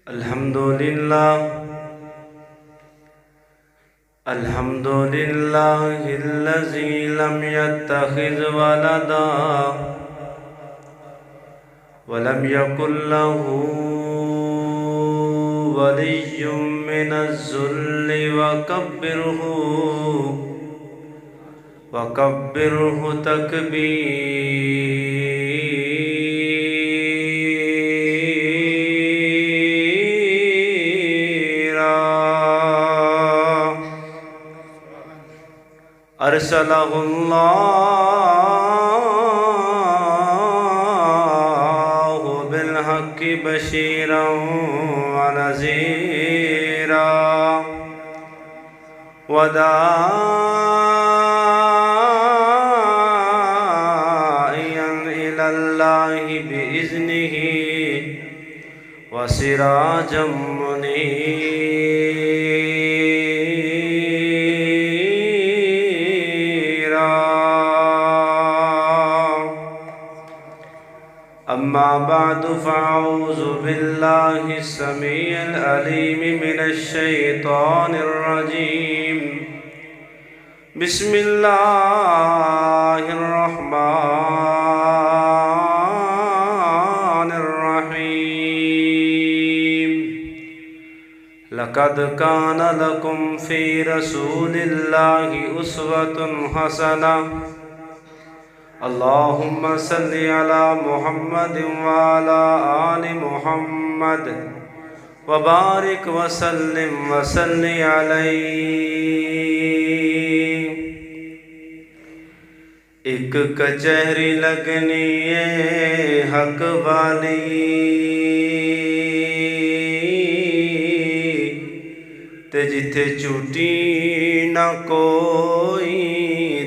الحمدللہ لم يتخذ ولدا ولم يكن له ولي من الذل وكبره تكبيرا أرسله الله بالحق بشيرا ونذيرا وداعيا إلى الله بإذنه وسراجا منيرا. أما بعد فأعوذ بالله السميع العليم من الشيطان الرجيم. بسم الله الرحمن الرحيم. لقد كان لكم في رسول الله أسوة حسنة. اللهم صل على محمد وعلى آل محمد وبارك وسلم وصل علیہ. ایک کچہری لگنی ہے حق والی تے جتھے جھوٹی نہ کوئی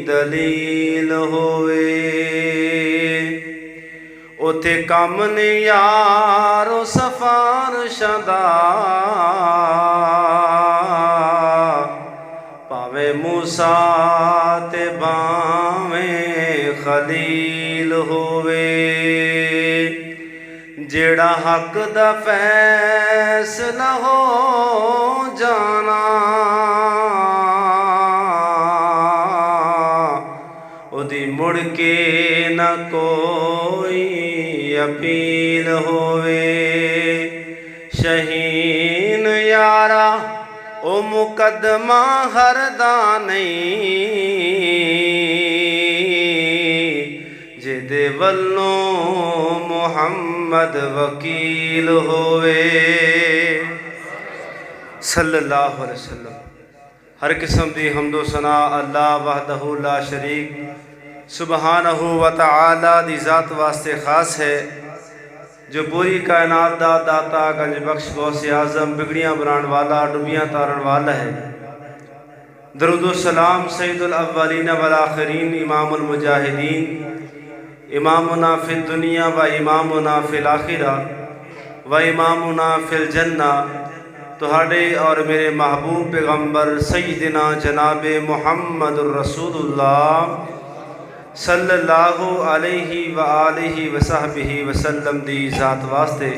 دلیل ہوئے اوتھے کم نے یارو سفارشاں دا پاویں موسیٰ تے باویں خلیل ہوئے. جیڑا حق دا فیصلہ ہو جانا اودی مڑ کے نہ کوئی اپیل ہوئے. شہین یارا او مقدمہ ہردا نہیں جدے ولوں محمد وکیل ہوئے صلی اللہ علیہ وسلم. ہر قسم دی حمد و ثنا اللہ وحدہ لا شریک سبحانہ و تعالی دی ذات واسطے خاص ہے جو پوری کائنات دا داتا گنج بخش غوث اعظم بگڑیاں بنان والا ڈبیاں تارن والا ہے. درود و سلام سید الاولین والآخرین امام المجاہدین امامنا فی الدنیا و امامنا فی الآخرہ و امامنا فی الجنہ تہاڈے اور میرے محبوب پیغمبر سیدنا جناب محمد الرسول اللہ صلی اللہ علیہ وآلہ وصحبہ وسلم دی ذات واسطے.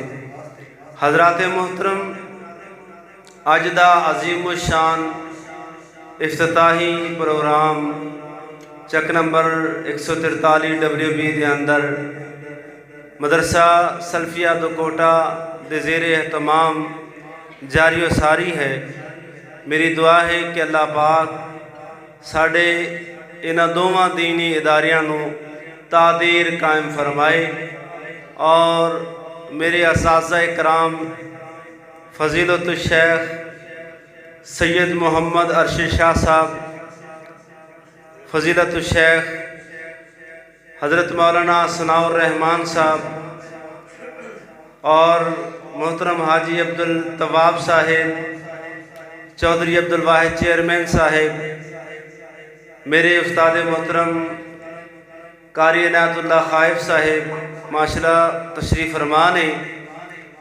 حضرات محترم اج دا عظیم الشان افتتاحی پروگرام چک نمبر 143 WB دے اندر مدرسہ سلفیہ دو کوٹا دے زیر اہتمام جاری و ساری ہے. میری دعا ہے کہ اللہ پاک ساڑھے انہاں دوواں دینی اداریاں نو تعدیر قائم فرمائے اور میرے اساتذہ اکرام فضیلت الشیخ سید محمد ارشد شاہ صاحب، فضیلت الشیخ حضرت مولانا ثناء الرحمان صاحب اور محترم حاجی عبدل طواب صاحب، چودھری عبد الواحد چیئرمین صاحب، میرے استاد محترم قاری عنایت اللہ خائف صاحب ماشاءاللہ تشریف فرمان ہیں.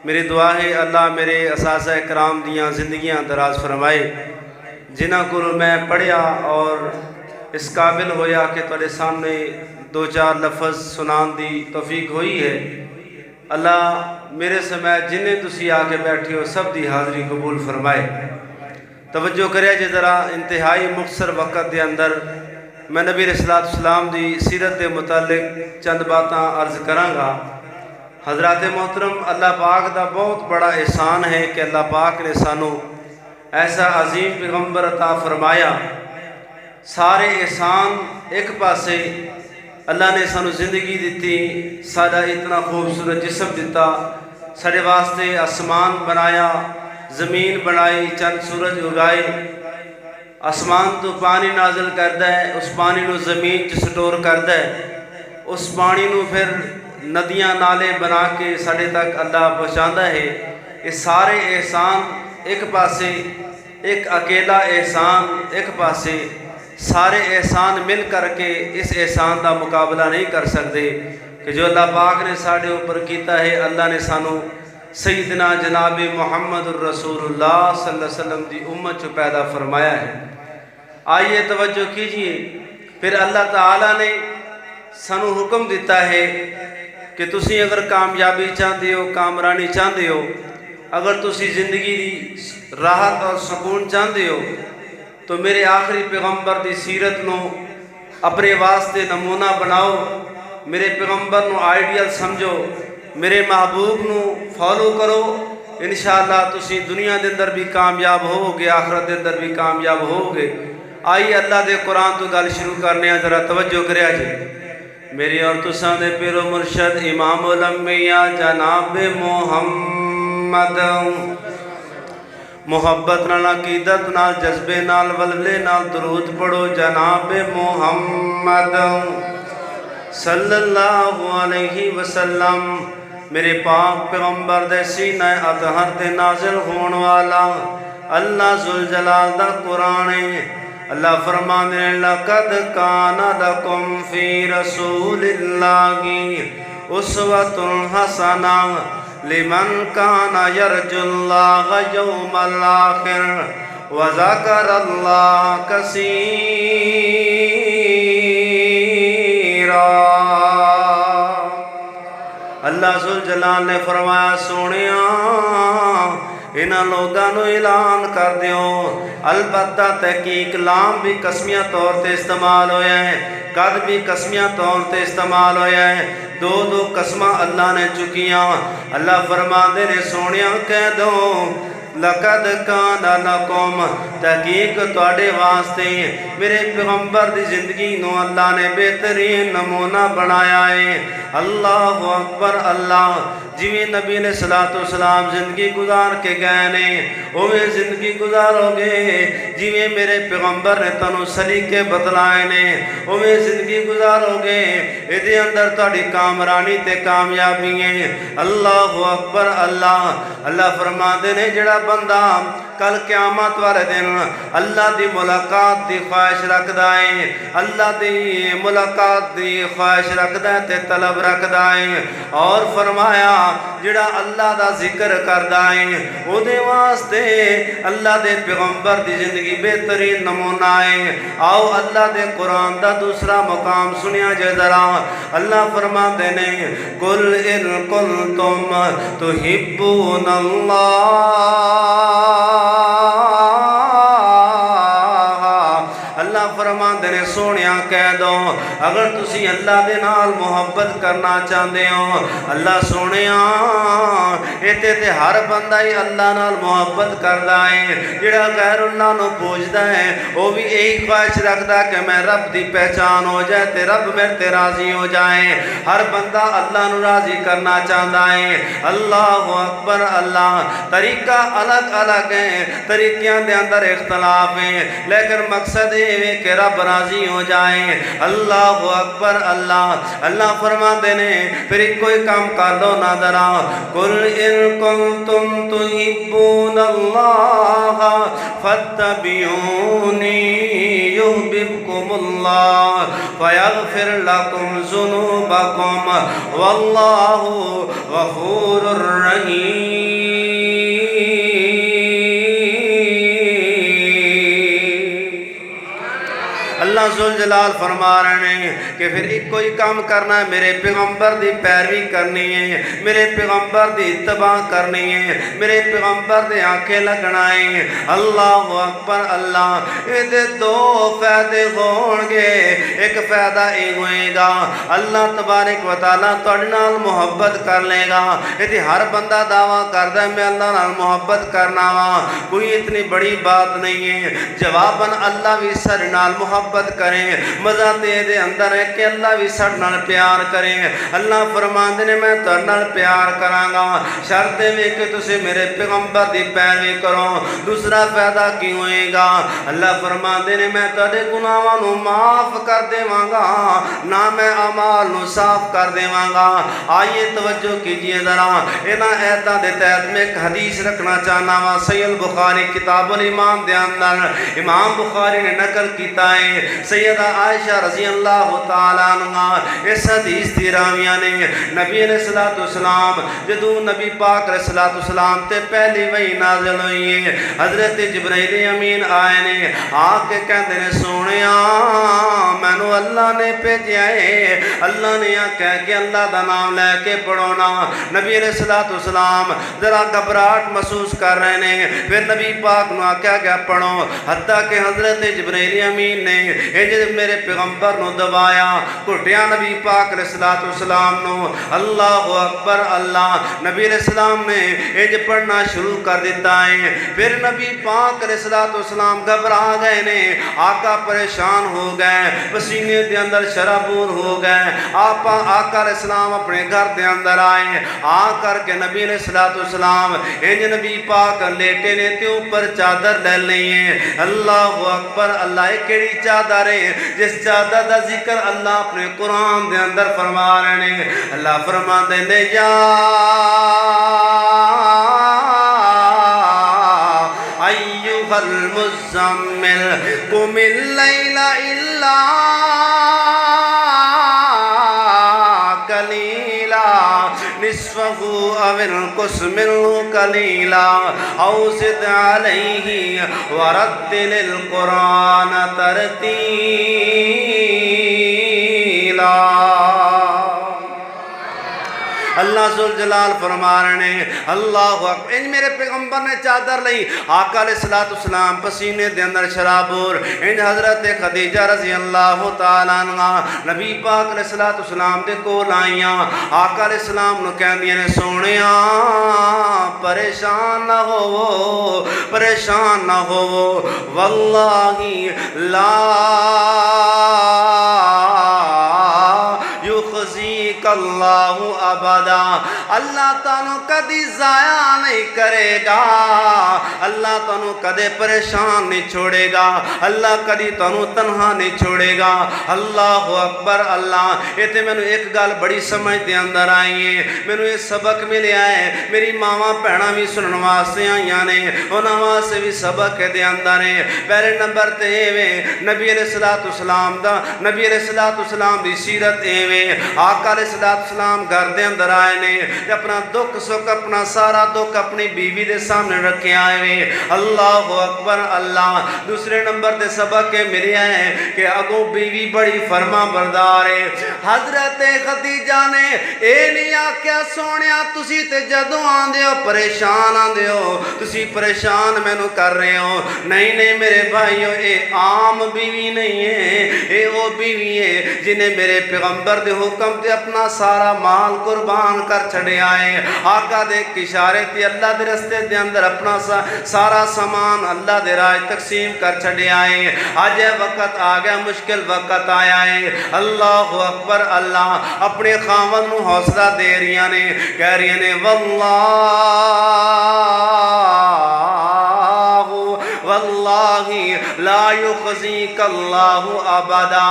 میری دعا ہے اللہ میرے اساتذہ اکرام دیاں زندگیاں دراز فرمائے جنہاں کو میں پڑھیا اور اس قابل ہویا کہ تھوڑے سامنے دو چار لفظ سنان دی توفیق ہوئی ہے. اللہ میرے سمیت جنہیں تسی آ کے بیٹھے ہو سب دی حاضری قبول فرمائے۔ توجہ کریا جے ذرا انتہائی مختصر وقت دے اندر میں نبی علیہ السلام دی سیرت دے متعلق چند باتاں عرض کراں گا۔ حضرات محترم، اللہ پاک دا بہت بڑا احسان ہے کہ اللہ پاک نے سانو ایسا عظیم پیغمبر عطا فرمایا۔ سارے احسان ایک پاسے اللہ نے سانو زندگی دیتی، ساڈا اتنا خوبصورت جسم دیتا، ساڈے واسطے آسمان بنایا، زمین بنائی، چند سورج اگائے، آسمان تو پانی نازل کردا ہے، اس پانی نو زمین چ سٹور کردا ہے، اس پانی نو پھر ندیاں نالے بنا کے ساڈے تک اللہ پہنچاندا ہے۔ یہ سارے احسان ایک پاسے، ایک اکیلا احسان ایک پاسے، سارے احسان مل کر کے اس احسان دا مقابلہ نہیں کر سکتے کہ جو اللہ پاک نے ساڈے اوپر کیتا ہے۔ اللہ نے سانو سیدنا جناب محمد الرسول اللہ صلی اللہ علیہ وسلم دی امت چ پیدا فرمایا ہے۔ آئیے توجہ کیجئے، پھر اللہ تعالیٰ نے سانو حکم دیتا ہے کہ تسی اگر کامیابی چاہتے ہو، کامرانی چاہتے ہو، اگر تسی زندگی دی راحت اور سکون چاہتے ہو تو میرے آخری پیغمبر دی سیرت نو اپنے واسطے نمونہ بناؤ، میرے پیغمبر نو آئیڈیل سمجھو، میرے محبوب نو فالو کرو، انشاءاللہ تسی دنیا دے اندر بھی کامیاب ہوگے، آخرت دے اندر بھی کامیاب ہوگے۔ آئیے اللہ دے قرآن تو گل شروع کرنے ہیں، ذرا توجہ کریا جی۔ میری اور تساں دے پیر و مرشد امام الانبیاء جناب محمد، محبت نال، عقیدت نال، جذبے نال، ولولے نال درود پڑھو جناب محمد صلی اللہ علیہ وسلم۔ میرے پاک پیغمبر دے سینہ اطہر تے نازل ہون والا اللہ ذوالجلال دا قرآن ہے۔ اللہ فرماندے ہیں لَقَدْ كَانَ لَكُمْ فِي رَسُولِ اللَّهِ أُسْوَةٌ حَسَنَةٌ لِمَنْ كَانَ يَرْجُو اللَّهَ يَوْمَ الْآخِرَ وَذَكَرَ اللَّهَ كَثِيرًا۔ اللہ ذوالجلال نے فرمایا سونیاں انہاں لوگاں نو اعلان کر دیو، البتہ تحقیق لام بھی قسمیہ طور تے استعمال ہویا ہے، قد بھی قسمیہ طور تے استعمال ہویا ہے، دو دو قسمہ اللہ نے چکیاں۔ اللہ فرماندے نے سونیاں کہہ دو لَقَدْ كَانَ لَكُمْ، تحقیق تواڈے واسطے میرے پیغمبر دی زندگی نو اللہ نے بہترین نمونہ بنایا ہے۔ اللہ اکبر، اللہ جویں نبی علیہ السلام زندگی گزار کے گئے نے اویں زندگی گزارو گے، جویں میرے پیغمبر نے تانوں سلیقے بتلائے نے اویں زندگی گزارو گے، ایدے اندر تہاڈی کامرانی تے کامیابی ہے۔ اللہ اکبر، اللہ اللہ فرماندے نے جڑا بندہ کل قیامت والے دن اللہ دی ملاقات دی خواہش رکھدا ہے، اللہ دی ملاقات دی خواہش رکھدا ہے تے طلب رکھدا ہے، اور فرمایا جڑا اللہ دا ذکر کردا ہے او دے واسطے اللہ دے پیغمبر دی زندگی بہترین نمونہ ہے۔ آؤ اللہ دے قرآن دا دوسرا مقام سنیا جے ذرا۔ اللہ فرماندے نے قُلْ إِن كُنتُمْ تُحِبُّونَ اللَّهَ، اللہ فرماندے نے سونیاں کہہ دو اگر تسی اللہ دے نال محبت کرنا چاہتے ہو، اللہ سونیاں ایتے تے ہر بندہ ہی اللہ نال محبت کردا ہے، جڑا غیر اللہ نو پوجدا ہے وہ بھی یہی خواہش رکھدا کہ میں رب دی پہچان ہو جائے تے رب میرے تے راضی ہو جائے، ہر بندہ اللہ نو راضی کرنا چاہتا ہے۔ اللہ اکبر، اللہ طریقہ الگ الگ ہیں، طریقیاں دے اندر اختلاف ہیں، لیکن مقصد یہ کہ رب راضی ہو جائے۔ اللہ اکبر، اللہ اللہ فرماندے نے پھر کوئی کام کر دو نہ ذرا قُلْ إِن كُنتُمْ تُحِبُّونَ اللَّهَ فَاتَّبِعُونِي يُحْبِبْكُمُ اللَّهُ وَيَغْفِرْ لَكُمْ ذُنُوبَكُمْ وَاللَّهُ غَفُورٌ رَحِيمٌ۔ اللہ ذوالجلال فرما رہے ہیں کہ پھر ایک کوئی کام کرنا ہے، میرے پیغمبر دی پیروی کرنی ہے، میرے پیغمبر دی اتباع کرنی ہے، میرے پیغمبر دی آنکھیں لگنا ہے۔ اللہ اکبر اللہ۔ یہ دے دو فائدے ہون گے، ایک فائدہ یہ ہوئے گا اللہ تبارک و تعالیٰ تواڈے نال محبت کر لے گا۔ یہ ہر بندہ دعویٰ کردا ہے میں اللہ نال محبت کرنا وا، کوئی اتنی بڑی بات نہیں ہے۔ جواباً اللہ بھی ساڈے نال محبت کریں، مزہ تے دے اندر ہے کہ اللہ بھی ساڈے نال پیار کریں۔ اللہ فرماندے نے میں تواڈے نال پیار کراں گا، شرط ہے کہ تسی میرے پیغمبر دی پیروی کرو۔ دوسرا فائدہ کی ہوئے گا، اللہ فرماندے نے میں تواڈے گناہاں نو معاف کر دیواں گا، نہ میں اعمال نو صاف کر دیواں گا۔ آئیے توجہ کیجئے ذرا، انہاں آیتاں دے تحت میں ایک حدیث رکھنا چاہنا وا۔ صحیح البخاری کتاب الایمان دے اندر امام بخاری نے نقل کیتا ہے، سیدہ عائشہ رضی اللہ تعالی عنہا اس حدیث دی راویہ نے نبی علیہ الصلوۃ والسلام جدوں نبی پاک علیہ الصلوۃ والسلام تے پہلی وحی نازل ہوئی ہے، حضرت جبرائیل امین آئے نے، آ کے کہندے نے سونیا مینوں اللہ نے بھیجیا ہے، اللہ نے کہہ کے اللہ دا نام لے کے پڑھونا۔ نبی علیہ الصلوۃ والسلام ذرا گھبراہٹ محسوس کر رہے ہیں، پھر نبی پاک نو آکھیا گیا پڑھو، حتیٰ کہ حضرت جبرائیل امین نے انج میرے پیغمبر نو دبایا، گھٹیا نبی پاک علیہ الصلوۃ والسلام نو۔ اللہ اکبر اللہ، نبی علیہ السلام نے انج پڑھنا شروع کر دیتا ہے۔ پھر نبی پاک علیہ الصلوۃ والسلام گھبرا گئے نے، آقا پریشان ہو گئے، پسینے دے اندر شرابور ہو گئے۔ آقا علیہ السلام اپنے گھر دے اندر آئے، آ کر کے نبی علیہ الصلوۃ والسلام انج نبی پاک لیٹے نے تے اوپر چادر لے لئی ہے۔ اللہ اکبر اللہ، یہ کیڑی چادر ہے جس چادر دا ذکر اللہ اپنے قرآن دے اندر فرما رہے ہیں۔ اللہ فرما دے یا ایھا المزمل قم اللیل الا قلیلا نصفہ او انقص منہ قلیلا او زد علیہ ورتل القرآن ترتیلا۔ اللہ ذوالجلال فرما رہے ہیں اللہ اکبر، ان میرے پیغمبر نے چادر لئی، آقا علیہ الصلوۃ والسلام پسینے دے اندر شرابور، ان حضرت خدیجہ رضی اللہ تعالی عنہا نبی پاک علیہ الصلوۃ والسلام دے کول آئیاں، آقا علیہ السلام نو کہندیاں نے سونیا پریشان نہ ہوو، پریشان نہ ہوو، واللہ لا یخزیک اللہ ابدا، اللہ تانوں کدی ضائع نہیں کرے گا، اللہ تانوں کدے پریشان نہیں چھوڑے گا، اللہ کدی تانوں تنہا نہیں چھوڑے گا۔ اللہ اکبر اللہ۔ یہ تے میں نے ایک گل بڑی سمجھ دے اندر آئی ہے، میں نے یہ سبق ملیا ہے، میری ماواں بہناں بھی سنن واسطے آئیاں نے، انہاں واسطے بھی سبق دے اندر ہے۔ پہلے نمبر تے ایویں نبی علیہ الصلوۃ والسلام دا، نبی علیہ الصلوۃ والسلام دی سیرت ایویں، آقا علیہ الصلوۃ والسلام گھر دے اندر آئے نے، اپنا دکھ سکھ اپنا سارا دکھ اپنی بیوی دے سامنے رکھے آئے ہوئے۔ اللہ اکبر اللہ۔ دوسرے نمبر تے سبق کے ملیا ہے کہ اگوں بیوی بڑی فرما بردار ہے۔ حضرت خدیجہ نے اے نہیں آکھیا سونیا تسی تے جدوں آندے ہو پریشان آندے ہو، تسی پریشان مینوں کر رہے ہو، نہیں نہیں میرے بھائیو، اے عام بیوی نہیں ہے، اے وہ بیوی ہے جنہیں میرے پیغمبر دے حکم تے اپنا سارا مال قربان کر چھڑے آئے، آقا دے اشارے تے اللہ دے رستے دے اندر اپنا سارا سامان اللہ دے راہ تقسیم کر چھڑے آئے۔ آج وقت آ گیا، مشکل وقت آیا ہے، اللہ اکبر اللہ۔ اپنے خاوند نو حوصلہ دے رہی نے، کہہ رہی نے واللہ لا یخزیک اللہ ابدا،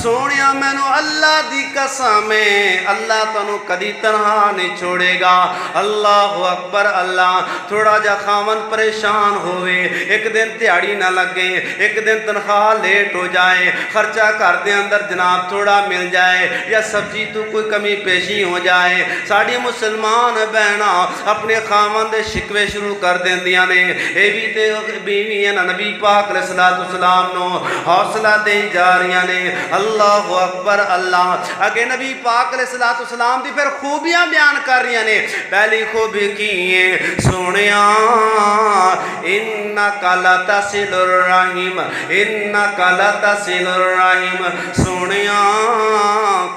سونیا مینو اللہ دی قسم ہے اللہ تانوں کدی تنہا نہیں چھوڑے گا۔ اللہ اکبر اللہ۔ تھوڑا جا خاون پریشان ہوئے، ایک دن تیاڑی نہ لگے، ایک دن تنخواہ لیٹ ہو جائے، خرچہ کر دے اندر جناب تھوڑا مل جائے، یا سبزی تو کوئی کمی پیشی ہو جائے، ساڑی مسلمان بہنا اپنے خاون دے شکوے شروع کر دیندیاں نے۔ اے بھی تے بیوی ہے نا، نبی پاک علیہ الصلوۃ والسلام نو حوصلہ دے جا رہی نے۔ اللہ اکبر اللہ۔ اگے نبی پاک علیہ السلام دی پھر خوبیاں بیان کر رہی نے۔ پہلی خوبی کی ہے سونیا انکا لتصل الرحم، انکا لتصل الرحم، سونیا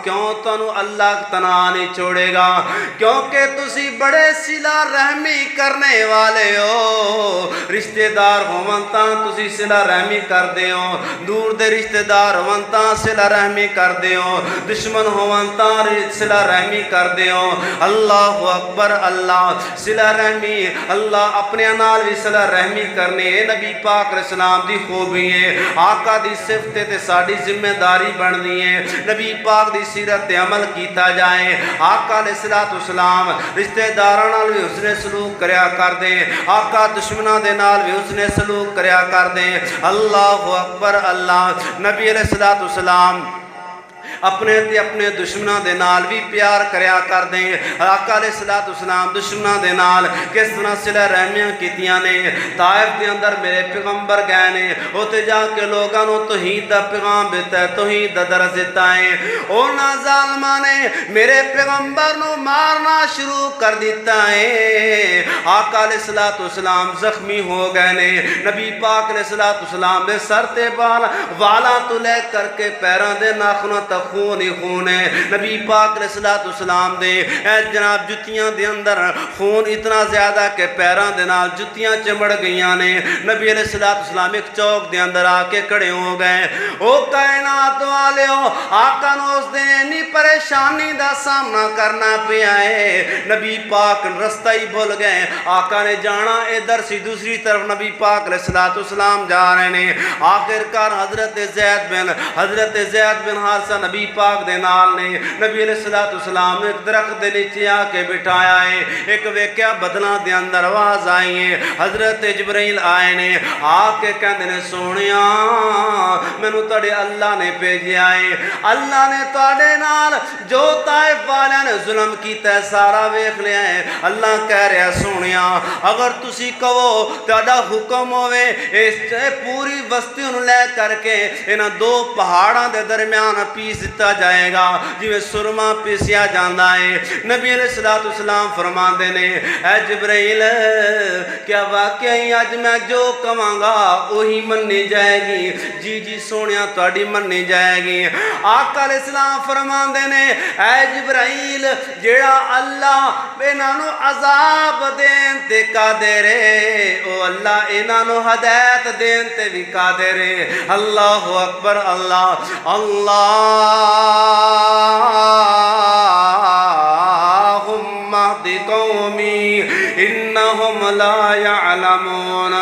کیوں تنو اللہ تنہا نہیں چھوڑے گا، کیونکہ تسی بڑے صلہ رحمی کرنے والے ہو۔ رشتہ دار ہوونتا تسی صلہ رحمی کر دے ہو، دور دے رشتہ دار ہوونتا صلہ رحمی کر دے ہو، دشمن ہوونتا صلہ رحمی کر دے ہو۔ اللہ اکبر اللہ۔ صلہ رحمی اللہ اپنے نال بھی صلہ رحمی کرنے نبی پاک علیہ السلام دی خوبی ہے۔ آقا دی صفت تے ساڈی ذمہ داری بن دی ہے، نبی پاک دی سیرت تے عمل کیتا جائے۔ آقا علیہ السلام رشتہ داراں نال بھی حسن سلوک کریا کر دے، آقا دشمناں دے نال بھی حسن سلوک کریا کر دے۔ اللہ اکبر اللہ۔ نبی علیہ السلام اپنے تے اپنے دشمناں دے نال بھی پیار کریا کر دیں۔ آقا علیہ السلام دشمناں دے نال کس طرح صلہ رحمیاں کیتیاں نے۔ طائف دے اندر میرے پیغمبر گئے نے، اوتے جا کے لوگاں نو توحید دا پیغام دیتا ہے، توحید دا درس دیتا ہے۔ انہاں ظالماں نے میرے پیغمبر نو مارنا شروع کر دیتا ہے۔ آقا علیہ السلام زخمی ہو گئے نے۔ نبی پاک علیہ السلام دے سر تے والاں تو لے کر کے پیراں دے ناخنوں تک خون ہی خون ہے۔ نبی پاک علیہ السلام دے جناب جتیاں دے اندر خون اتنا زیادہ کہ پیراں دے نال جتیاں چمڑ گئیاں نے۔ نبی علیہ السلام ایک چوک دے اندر آ کے کھڑے ہو گئے۔ او کائنات والے ہو، آقا نو اس دن اتنی پریشانی دا سامنا کرنا پیا ہے۔ نبی پاک رستہ ہی بھول گئے۔ آقا نے جانا ادھر سی دوسری طرف نبی پاک علیہ السلام جا رہے ہیں۔ آخرکار حضرت زید بن حارثہ نبی پاک دے نال نے۔ نبی علیہ السلام نے ایک درخت دے نیچے آ کے بٹھایا ہے۔ ایک ویکیا بدلاں دے اندر آواز آئی ہے، حضرت جبرائیل آئے نے، آ کے کہندے نے سونیا مینوں تہاڈے اللہ نے بھیجیا ہے، اللہ نے تہاڈے نال جو طائف والیاں نے ظلم کیتا ہے سارا ویکھ لیا ہے۔ اللہ کہہ رہا سونیا اگر تسی کہو تہاڈا حکم ہوے اس پوری بستی نوں لے کر کے انہاں دو پہاڑاں دے درمیان پیس دیتا جائے گا جویں سرما پیسیا جاندا ہے۔ نبی علیہ السلام فرماندے نے اے جبرائیل کیا واقعی اج میں جو کہاں گا وہی مننی جائے گی؟ جی جی سونیا تہاڈی مننی جائے گی۔ آقا علیہ السلام فرماندے نے اے جبرائیل جیڑا اللہ انہاں نو عذاب دین تے قادر ہے او اللہ انہاں نو ہدایت دین تے بھی قادر ہے۔ اللہ اکبر اللہ۔ اللہم اہد قومی انہم لا یعلمون۔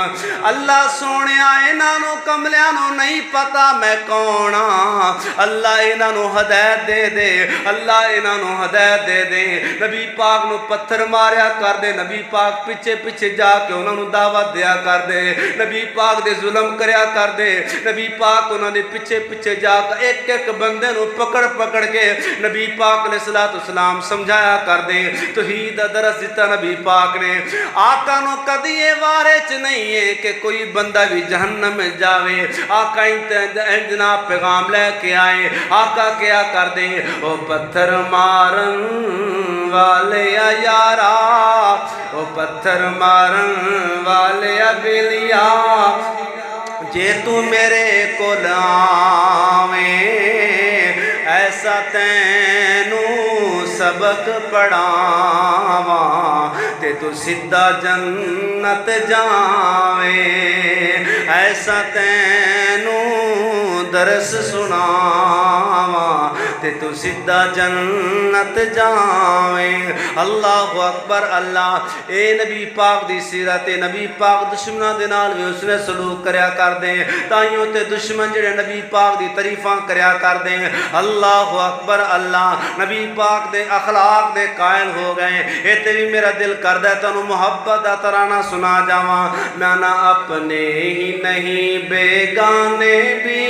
اللہ سونیا انہاں نو کملیاں نو نہیں پتا میں کون ہاں، اللہ انہاں نو ہدایت دے دے، اللہ انہاں نو ہدایت دے دے۔ نبی پاک نو پتھر ماریا کر دے، نبی پاک پیچھے پیچھے جا کے انہاں نو دعوت دیا کر دے، نبی پاک دے ظلم کریا کر دے، نبی پاک انہاں دے پیچھے پیچھے جا کے ایک ایک بندے نو پکڑ پکڑ کے نبی پاک علیہ السلام سمجھایا کر دے، توحید دا درس دیتا نبی پاک نے۔ آقا نو کدی یہ وارے چ نہیں ہے کہ کوئی بندہ بھی جہنم میں جاوے۔ آقا جناب پیغام لے کے آئے۔ آقا کیا کر دے او پتھر مارن والے یارا، او پتھر مارن والے بلیا جے تو میرے کو لاویں ایسا تینوں سبق پڑھاواں تے تو سدھا جنت جاویں، ایسا تینوں درس سناواں تے تو سدھا جنت جاویں۔ اللہ اکبر اللہ۔ اے نبی پاک دی سیرت، نبی پاک دشمناں دے نال بھی اس نے سلوک کریا کر دیں، تائیوں تے دشمن جڑے نبی پاک دی تعریفاں کریا کر دیں۔ اللہ اکبر اللہ۔ نبی پاک دے اخلاق دے قائل ہو گئے۔ ایتے بھی میرا دل کردہ ہے تانوں محبت دا ترانہ سنا جاواں، میں نہ اپنے ہی نہیں بیگانے بھی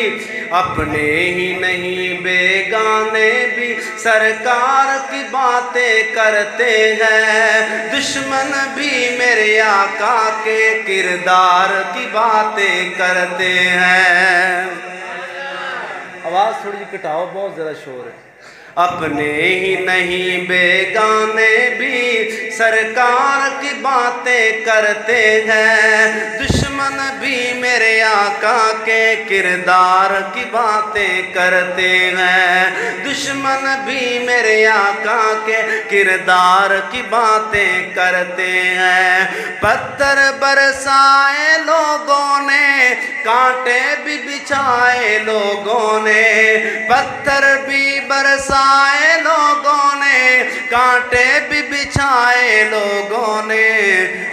اپنے ہی نہیں بیگانے بھی سرکار کی باتیں کرتے ہیں، دشمن بھی میرے آقا کے کردار کی باتیں کرتے ہیں۔ آواز تھوڑی جی کٹاؤ، بہت زیادہ شور ہے۔ اپنے ہی نہیں بیگانے بھی سرکار کی باتیں کرتے ہیں، دشمن بھی میرے آقا کے کردار کی باتیں کرتے ہیں، دشمن بھی میرے آقا کے کردار کی باتیں کرتے ہیں۔ پتھر برسائے لوگوں نے، کانٹے بھی بچھائے لوگوں نے، پتھر بھی برسائے لوگوں نے، کانٹے بھی بچھائے لوگوں نے،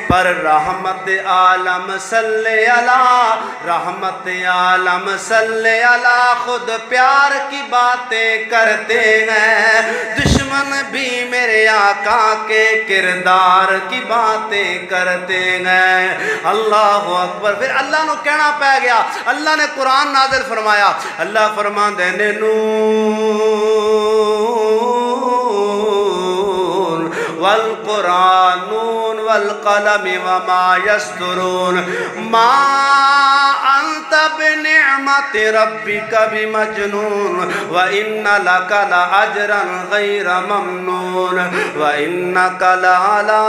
پر رحمت عالم صلی اللہ، رحمت عالم صلی اللہ خود پیار کی باتیں کرتے ہیں، دشمن بھی میرے آقا کے کردار کی باتیں کرتے ہیں۔ اللہ اکبر۔ پھر اللہ نو کہنا پہ گیا، اللہ نے قرآن نازل فرمایا، اللہ فرماندے نے نون والقرآن والقلم وما يسطرون ما أنت بنعمة ربك بمجنون وإن لك لأجرا غير ممنون وإنك لعلى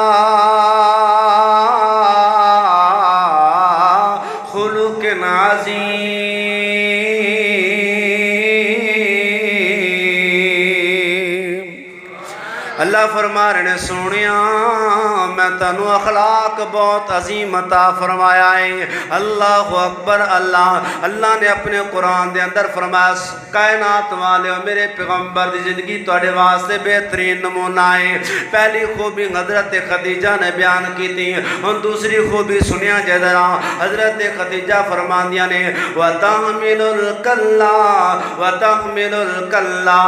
خلق عظيم۔ اللہ فرما رہے نے سونیا میں تنو اخلاق بہت عظیم عطا فرمایا ہے۔ اللہ اکبر۔ اللہ نے اپنے قرآن دے اندر فرمایا کائنات والے میرے پیغمبر دی زندگی تواڈے واسطے بہترین نمونہ ہے۔ پہلی خوبی حضرت خدیجہ نے بیان کی تھی، ہن دوسری خوبی سنیا جے ذرا۔ حضرت خدیجہ فرماندیاں نے وَتَحْمِلُ الْكَلَّا وَتَحْمِلُ الْكَلَّا،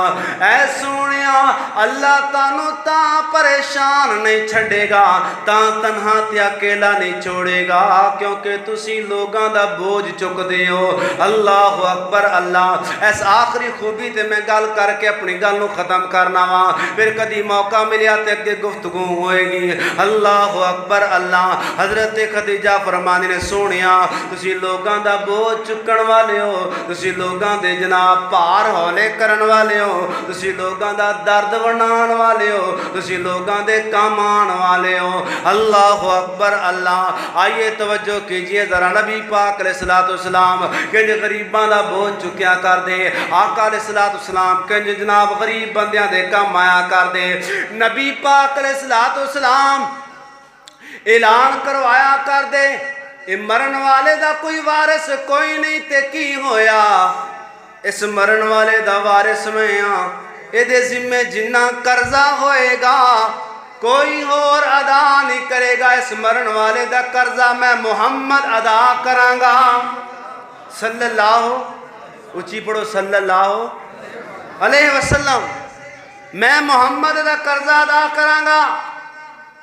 اے سونیا اللہ تانوں تا پریشان نہیں چھڑے گا، تا تنہا تے اکیلا نہیں چھوڑے گا، کیونکہ تسی لوگاں دا بوجھ چک دے ہو۔ اللہ اکبر۔ اللہ اس آخری خوبی تے میں گل کر کے اپنی گل نو ختم کرنا وا، پھر کدی موقع ملیا تے اگے گفتگو ہوئے گی۔ اللہ اکبر۔ اللہ حضرت خدیجہ فرماندی نے سونیا تسی لوگاں دا بوجھ چکن والے ہو، تسی لوگاں دے جناب پار ہولے کرن والے ہو، تسی لوگاں دا درد ونان والے ہو، تسی لوگاں دے کام آن والے ہو۔ اللہ اکبر۔ اللہ آئیے توجہ کیجئے ذرا، نبی پاک علیہ السلام کنج غریباں دا بوجھ چکیا کر دے، آقا علیہ السلام کنج جناب غریب بندیاں دے کام آیا کر دے۔ نبی پاک علیہ السلام اعلان کروایا کر دے اے مرن والے دا کوئی وارث کوئی نہیں تے کی ہویا، اس مرن والے دا وارث میں ہاں، اے دے ذمہ جنہ قرضہ ہوئے گا کوئی اور ادا نہیں کرے گا، اس مرن والے دا قرضہ میں محمد ادا کراں گا صلی اللہ، اچھی پڑھو صلی اللہ علیہ وسلم، میں محمد دا قرضہ ادا کراں گا۔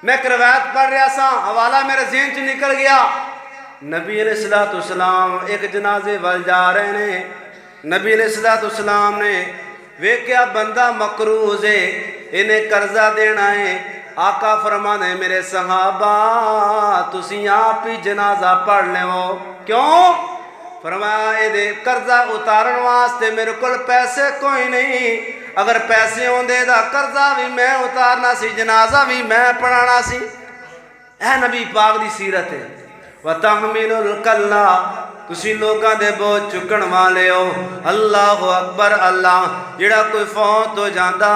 میں ایک روایت پڑھ رہا سا، حوالہ میرے ذہن چ نکل گیا، نبی علیہ السلام ایک جنازے وال جا رہے ہیں، نبی علیہ السلام نے ویکھیا بندہ مقروض ہے، انہیں قرضہ دینا ہے، آقا فرمانے میرے صحابہ تسی آپ ہی جنازہ پڑھ لے ہو، کیوں؟ فرمایا اے دے قرضہ اتارن واسطے میرے کل پیسے کوئی نہیں، اگر پیسے ہوندے دا قرضہ بھی میں اتارنا سی، جنازہ بھی میں پڑھانا سی۔ اے نبی پاک دی سیرت ہے۔ وَتَحْمِلُ الْكَلَّا، تسی لوگاں دے بوجھ چکن والے ہو۔ اللہ اکبر۔ اللہ جڑا کوئی فوت ہو جاندا،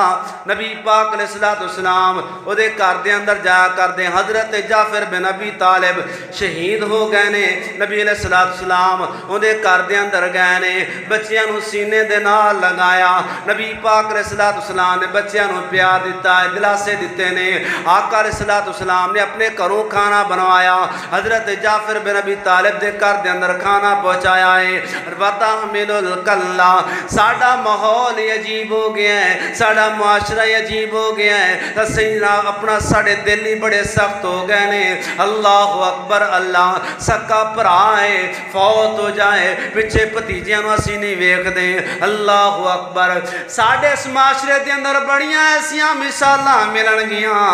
نبی پاک علیہ السلام او دے گھر دے اندر جایا کردے، حضرت جعفر بن ابی طالب شہید ہو گئے نے، نبی علیہ السلام او دے گھر دے اندر گئے نے، بچیاں نو سینے دے نال لگایا، نبی پاک علیہ السلام نے بچیاں نو پیار دیتا ہے، دلاسے دیتے نے، آقا علیہ السلام نے اپنے گھروں کھانا بنوایا، حضرت جعفر بن ابی طالب دے گھر دے اندر کھانا کھانا پہنچایا ہے۔ وَتَحْمِلُ الْكَلَّ ساڈا ماحول عجیب ہو گیا ہے، ساڈا معاشرہ عجیب ہو گیا ہے، سیدنا اپنا ساڑے دل ہی بڑے سخت ہو گئے نے۔ اللہ اکبر اللہ، سکا بھرا ہے فوت ہو جائے پچھے بھتیجیاں نو اسی نہیں ویکھ دے۔ اللہ اکبر، ساڈے اس معاشرے دے اندر بڑیاں ایسیاں مثالاں ملن گیاں،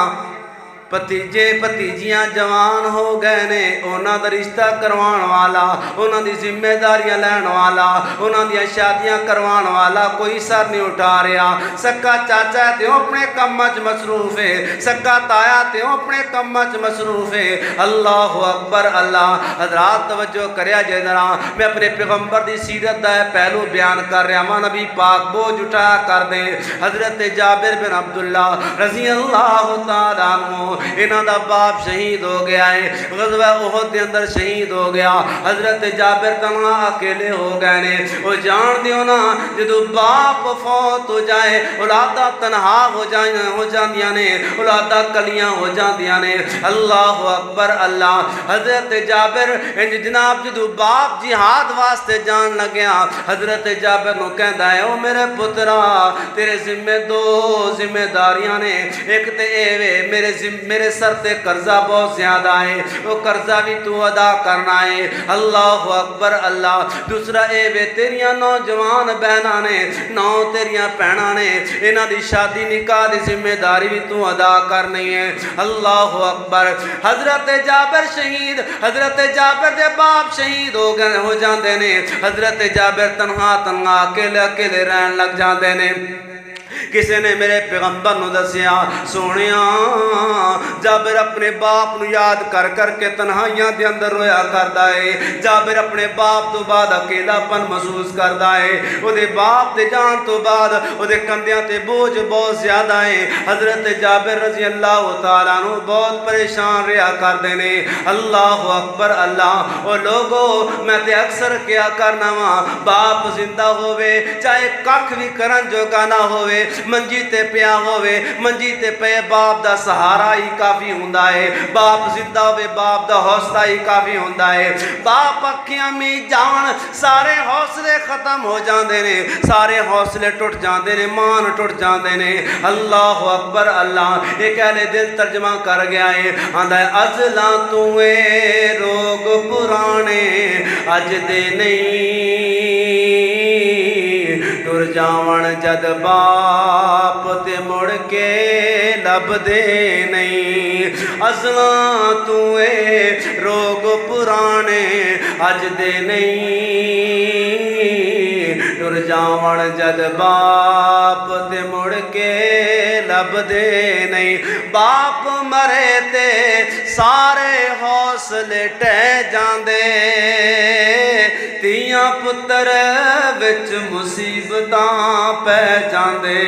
بھتیجے بھتیجیاں جوان ہو گئے نے، انہاں دا رشتہ کروان والا، انہاں دی ذمہ داریاں لین والا، انہاں دی شادیاں کروان والا کوئی سر نہیں اٹھا رہا۔ سکا چاچا ہے تیوں اپنے کم وچ مصروف ہے، سکا تایا تیوں اپنے کم وچ مصروف ہے۔ اللہ اکبر اللہ، حضرات توجہ کریا جے ذرا، میں اپنے پیغمبر دی سیرت دا پہلو بیان کر رہا ہاں۔ نبی پاک بوجھ اٹھایا کر دے، حضرت جابر بن عبداللہ رضی اللہ تعالیٰ عنہ، انہاں دا باپ شہید ہو گیا ہے، غزوہ احد دے اندر شہید ہو گیا۔ حضرت جابر تنہا اکیلے ہو گئے نے۔ وہ جان دیو نا جدو باپ فوت ہو جائے اولاداں تنہا ہو جاندیاں نے، اولاداں کلیاں ہو جاندیاں نے۔ اللہ اکبر اللہ، حضرت جابر جناب جدو باپ جہاد واسطے جان لگیا، حضرت جابر نو کہندا ہے او میرے پترا تیرے دو ذمہ داریاں نے، ایک تے اے وے میرے سر تے قرضہ بہت زیادہ ہے، وہ قرضہ بھی تو ادا کرنا ہے۔ اللہ اکبر اللہ، دوسرا اے وے تیریاں نوجوان بہناں نے، نو تیریاں بہناں نے، انہاں دی شادی نکاح دی ذمہ داری بھی تو ادا کرنی ہے۔ اللہ اکبر، حضرت جابر شہید، حضرت جابر دے باپ شہید ہو جاندے نے، حضرت جابر تنہا اکیلے رہن لگ جاندے نے۔ کسی نے میرے پیغمبر نو دسیا سونیا جابر اپنے باپ نو یاد کر کر کے تنہائیاں دے اندر رویا کردا ہے، جابر اپنے باپ تو بعد اکیلا پن محسوس کردا ہے، او دے باپ دے جان تو بعد او دے کندھیاں تے بوجھ بہت زیادہ ہے۔ حضرت جابر رضی اللہ تعالیٰ عنہ بہت پریشان رہا کردے نے۔ اللہ اکبر اللہ، او لوگو میں تے اکثر کیا کرنا وا، باپ زندہ ہوئے چاہے ککھ بھی کرن جوگا نہ ہوئے، منجی تے پیا ہوئے، منجی تے پے باپ دا سہارا ہی کافی ہوندا ہے، باپ زندہ ہوئے باپ دا حوصلہ ہی کافی ہوندا ہے۔ باپ اکھیاں میں جان سارے حوصلے ختم ہو جاندے نے، سارے حوصلے ٹوٹ جاندے نے، مان ٹوٹ جاندے نے۔ اللہ اکبر اللہ، ایک اہل دل ترجمہ کر گیا ہے، آندا ہے ازلاں توے روگ پرانے اج دے نہیں، ٹر جاون جد باپ تے مڑ کے لب دے نہیں، ازلاں توے روگ پرانے اج دے نہیں، ٹر جاون جد باپ تے مڑ کے لب دے نہیں۔ باپ مرے تے سارے حوصلے ٹہ جاندے، تیاں پتر وچ مصیبتاں پہ جاندے۔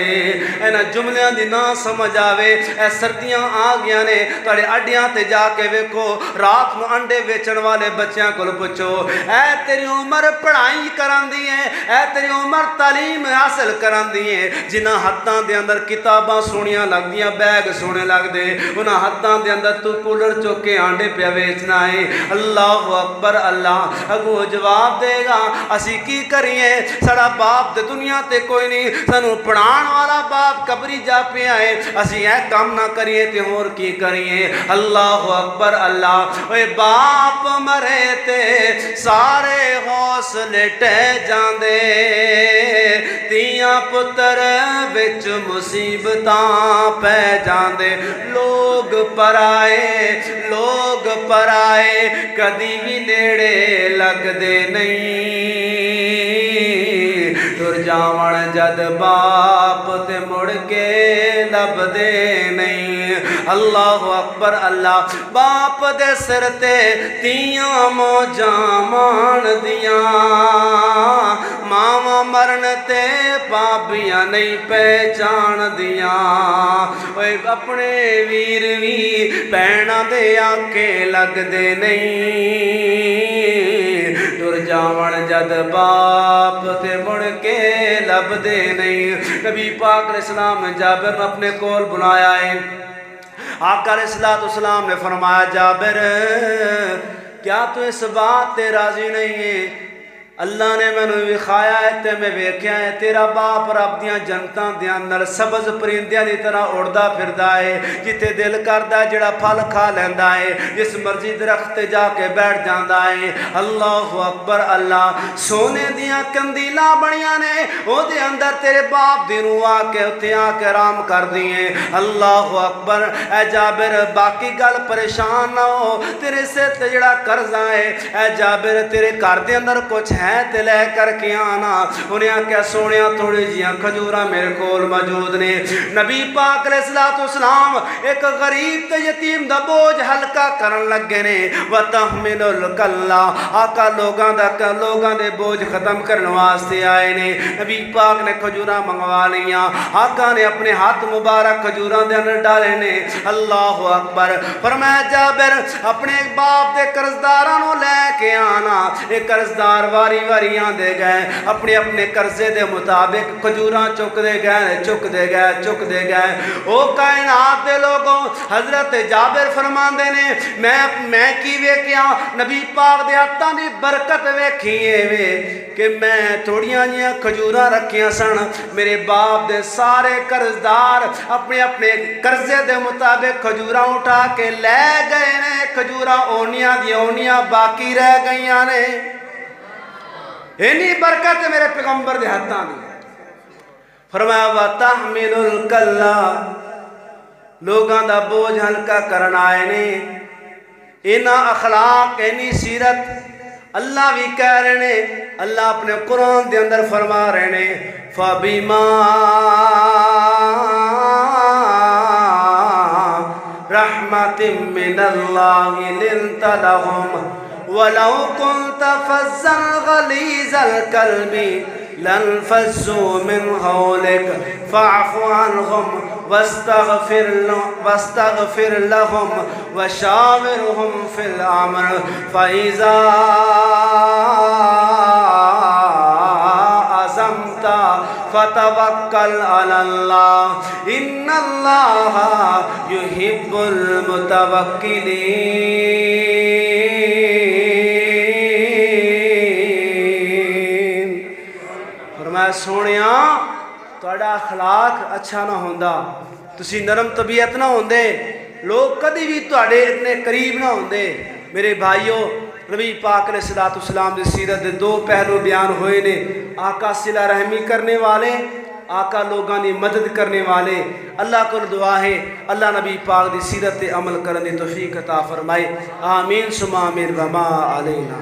اینا جملیاں دی نہ سمجھ آوے، اے سردیاں آ گیا نے، تڑے اڈیاں تے جا کے ویکھو، رات نو انڈے بیچن والے بچیاں کول پوچھو، اے تیری عمر پڑھائی کران دی ہے، اے تیری عمر تعلیم حاصل کران دی ہے، جنہاں ہتھاں دے اندر کتاباں سونیاں لگ دیاں، بیگ سونے لگ دے، انہاں ہتھاں دے اندر تو کولر چوک کے آنڈے پیا بیچنا ہے۔ اللہ اکبر اللہ، اگو جواب دے گا اسی کی کریے، سڑا باپ تے دنیا تے کوئی نہیں، سانو پڑھان والا باپ قبری جا پہ آئے، اسی اے کام نہ کریے تے اور کی کریے۔ اللہ اکبر اللہ، اے باپ مرے تے سارے حوصلے ٹہ جاندے، تیاں پتر وچ مصیبتاں پہ جاندے۔ لوگ پرائے کدی بھی نیڑے لگ دے نہیں، ٹر جاون جد باپ تے مڑ کے لب دے نہیں۔ اللہ اکبر اللہ، باپ دے سر تے تیاں موجاں مان دیاں، ماواں مرن تے پابیاں نہیں پہچان دیاں، اوے اپنے ویر وی بہناں دے آکے لگ دے نہیں، ٹر جاون جد باپ تے مڑ کے لب دے نہیں۔ نبی پاک علیہ السلام نے جابر نے اپنے کول بلایا ہے، آقا علیہ السلام نے فرمایا جابر کیا تو اس بات تے راضی نہیں ہے؟ اللہ نے مینوں وکھایا ہے تے میں ویکھیا ہے تیرا باپ رب دیاں جنتاں دے اندر سبز پرندیاں دی طرح اڑدا پھردا ہے، جتے دل کردا ہے جڑا پھل کھا لیندا ہے، جس مرضی درخت تے جا کے بیٹھ جاندا ہے۔ اللہ اکبر، اللہ سونے دیاں کندیلاں بنیاں نے او دے اندر تیرے باپ دی روح آ کے اتھے آ کے آرام کر دیئے۔ اللہ اکبر، اے جابر باقی گل پریشان نہ ہو، تیرے سے تے جڑا قرضہ ہے اے جابر تیرے گھر دے اندر کچھ ہے تے لے کر کے آنا۔ انہیں کیا سونیا تھوڑی جیاں کھجوراں میرے کول موجود نے۔ نبی پاک علیہ السلام ایک غریب تے یتیم دا بوجھ ہلکا کرن لگے نے۔ وَتَحْمِلُ الْكَلَّ، آقا لوگاں دے بوجھ ختم کرن واسطے آئے نے۔ نبی پاک نے کھجوراں منگوا لیاں، آقا نے اپنے ہاتھ مبارک کھجوراں دے اندر ڈالے نے۔ اللہ اکبر، فرمایا جابر اپنے باپ دے قرضداراں نو لے کے آنا۔ ایک قرضدار واری واریاں دے گئے، اپنے اپنے قرضے دے مطابق کھجوراں چک دے گئے۔ او کائنات دے لوگوں، حضرت جابر فرماندے نے میں کی ویکھیا، نبی پاک دے ہاتھاں دی برکت ویکھی وے کہ میں تھوڑیاں جیاں کھجوراں رکھیاں سن، میرے باپ دے سارے قرضدار اپنے اپنے قرضے دے مطابق کھجوراں اٹھا کے لے گئے نے۔ کھجوراں اونیاں دی اونیاں باقی رہ گئیاں نے۔ اینی برکت میرے پیغمبر دے ہاتھاں دی۔ فرمایا وَتَحْمِلُ الْكَلَّ، لوگاں دا بوجھ ہلکا کرن آئے نے۔ اینا اخلاق، اینی سیرت اللہ بھی کہہ رہے نے، اللہ اپنے قرآن دے اندر فرما رہے نے فَبِمَا رَحْمَةٍ مِّنَ اللَّهِ لِنْتَ لَهُمْ وَلَوْ كُنْتَ فَظًّا غَلِيظَ الْقَلْبِ لَانفَضُّوا مِنْ حَوْلِكَ فَاعْفُ عَنْهُمْ وَاسْتَغْفِرْ لَهُمْ وَشَاوِرْهُمْ فِي الْأَمْرِ فَإِذَا عَزَمْتَ فَتَوَكَّلْ عَلَى اللَّهِ إِنَّ اللَّهَ يُحِبُّ الْمُتَوَكِّلِينَ۔ فرمایا سونیاں تہاڈا اخلاق اچھا نہ ہوندا، تسی نرم طبیعت نہ ہوندے، لوگ کدی بھی تہاڈے اتنے قریب نہ ہوندے۔ میرے بھائیو، نبی پاک علیہ السلام دی سیرت دے دو پہلو بیان ہوئے نے، آقا صلہ رحمی کرنے والے، آقا لوگاں دی مدد کرنے والے۔ اللہ کو دعا ہے اللہ نبی پاک دی سیرت عمل کرنے توفیق عطا فرمائے، آمین ثم آمین، وما علینا۔